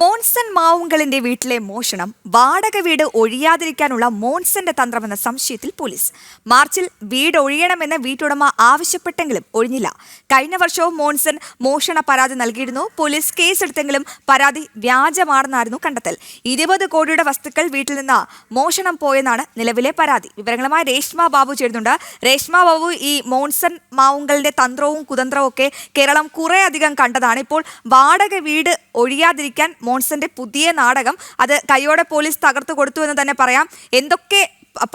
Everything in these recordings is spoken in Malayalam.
മോൺസൺ മാവുങ്കലിന്റെ വീട്ടിലെ മോഷണം വാടക വീട് ഒഴിയാതിരിക്കാനുള്ള മോൺസന്റെ തന്ത്രമെന്ന സംശയത്തിൽ പോലീസ്. മാർച്ചിൽ വീട് ഒഴിയണമെന്ന് വീട്ടുടമ ആവശ്യപ്പെട്ടെങ്കിലും ഒഴിഞ്ഞില്ല. കഴിഞ്ഞ വർഷവും മോൺസൺ മോഷണ പരാതി നൽകിയിരുന്നു. പോലീസ് കേസെടുത്തെങ്കിലും പരാതി വ്യാജമാണെന്നായിരുന്നു കണ്ടെത്തൽ. 20 കോടിയുടെ വസ്തുക്കൾ വീട്ടിൽ നിന്ന് മോഷണം പോയെന്നാണ് നിലവിലെ പരാതി. വിവരങ്ങളുമായി രേഷ്മ ബാബു ചേരുന്നുണ്ട്. രേഷ്മ ബാബു, ഈ മോൺസൺ മാവുങ്കലിന്റെ തന്ത്രവും കുതന്ത്രവും ഒക്കെ കേരളം കുറെ അധികം കണ്ടതാണ്. ഇപ്പോൾ വാടക വീട് ഒഴിയാതിരിക്കാൻ മോൺസന്റെ പുതിയ നാടകം അത് കയ്യോടെ പോലീസ് തകർത്തു കൊടുത്തു എന്ന് തന്നെ പറയാം. എന്തൊക്കെ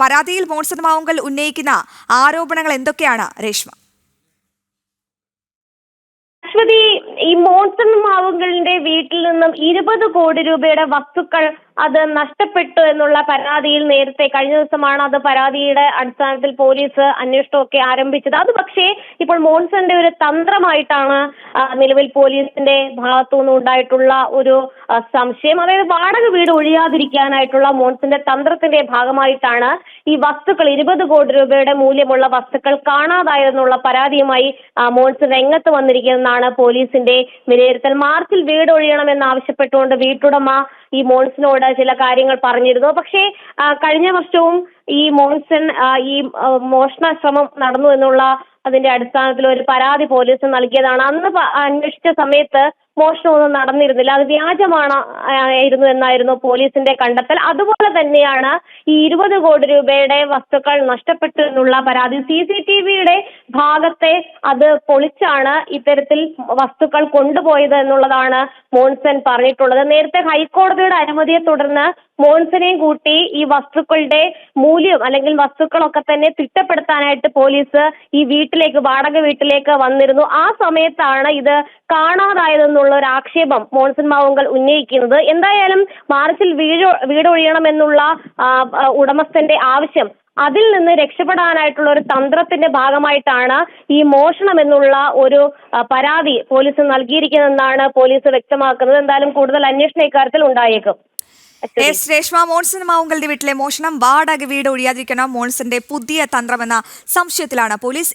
പരാതിയിൽ മോൺസൺ മാവുങ്കൽ ഉന്നയിക്കുന്ന ആരോപണങ്ങൾ എന്തൊക്കെയാണ് രേഷ്മ? അശ്വതി, ഈ മോൺസൺ മാവുങ്കലിന്റെ വീട്ടിൽ നിന്നും 20 കോടി രൂപയുടെ വസ്തുക്കൾ അത് നഷ്ടപ്പെട്ടു എന്നുള്ള പരാതിയിൽ നേരത്തെ കഴിഞ്ഞ ദിവസമാണ് അത് പരാതിയുടെ അടിസ്ഥാനത്തിൽ പോലീസ് അന്വേഷണമൊക്കെ ആരംഭിച്ചത്. അത് പക്ഷേ ഇപ്പോൾ മോൺസന്റെ ഒരു തന്ത്രമായിട്ടാണ് നിലവിൽ പോലീസിന്റെ ഭാഗത്തുനിന്ന് ഉണ്ടായിട്ടുള്ള ഒരു സംശയം. അതായത് വാടക വീട് ഒഴിയാതിരിക്കാനായിട്ടുള്ള മോൺസന്റെ തന്ത്രത്തിന്റെ ഭാഗമായിട്ടാണ് ഈ വസ്തുക്കൾ 20 കോടി രൂപയുടെ മൂല്യമുള്ള വസ്തുക്കൾ കാണാതായെന്നുള്ള പരാതിയുമായി മോൺസൺ രംഗത്ത് വന്നിരിക്കുന്നതെന്നാണ് പോലീസിന്റെ വിലയിരുത്തൽ. മാർച്ചിൽ വീട് ഒഴിയണമെന്ന് ആവശ്യപ്പെട്ടുകൊണ്ട് വീട്ടുടമ ഈ മോൺസനോട് ചില കാര്യങ്ങൾ പറഞ്ഞിരുന്നു. പക്ഷേ കഴിഞ്ഞ വർഷവും ഈ മോൺസൺ ഈ മോഷണ ശ്രമം നടന്നു എന്നുള്ള അതിന്റെ അടിസ്ഥാനത്തിൽ ഒരു പരാതി പോലീസ് നൽകിയതാണ്. അന്ന് അന്വേഷിച്ച സമയത്ത് മോഷണമൊന്നും നടന്നിരുന്നില്ല, അത് വ്യാജമായിരുന്നു എന്നായിരുന്നു പോലീസിന്റെ കണ്ടെത്തൽ. അതുപോലെ തന്നെയാണ് ഈ 20 കോടി രൂപയുടെ വസ്തുക്കൾ നഷ്ടപ്പെട്ടു എന്നുള്ള പരാതി. CCTVയുടെ ഭാഗത്തെ അത് പൊളിച്ചാണ് ഇത്തരത്തിൽ വസ്തുക്കൾ കൊണ്ടുപോയത് എന്നുള്ളതാണ് മോൺസൺ പറഞ്ഞിട്ടുള്ളത്. നേരത്തെ ഹൈക്കോടതിയുടെ അനുമതിയെ തുടർന്ന് മോൺസനെയും കൂട്ടി ഈ വസ്തുക്കളുടെ മൂല്യം അല്ലെങ്കിൽ വസ്തുക്കളൊക്കെ തന്നെ തിട്ടപ്പെടുത്താനായിട്ട് പോലീസ് ഈ വാടക വീട്ടിലേക്ക് വന്നിരുന്നു. ആ സമയത്താണ് ഇത് കാണാതായതെന്നുള്ള ഒരു ആക്ഷേപം മോൺസൺ മാവുങ്കൽ ഉന്നയിക്കുന്നത്. എന്തായാലും മാർച്ചിൽ വീട് ഒഴിയണമെന്നുള്ള ഉടമസ്ഥന്റെ ആവശ്യം, അതിൽ നിന്ന് രക്ഷപ്പെടാനായിട്ടുള്ള ഒരു തന്ത്രത്തിന്റെ ഭാഗമായിട്ടാണ് ഈ മോഷണം എന്നുള്ള ഒരു പരാതി പോലീസ് നൽകിയിരിക്കുന്നതെന്നാണ് പോലീസ് വ്യക്തമാക്കുന്നത്. എന്തായാലും കൂടുതൽ അന്വേഷണം ഇക്കാര്യത്തിൽ ഉണ്ടായേക്കും. രേഷ്മ, മോൺസൺ മാവുങ്കലിന്റെ വീട്ടിലെ മോഷണം വാടക വീട് ഒഴിയാതിരിക്കണം മോൺസന്റെ പുതിയ തന്ത്രമെന്ന സംശയത്തിലാണ് പോലീസ്.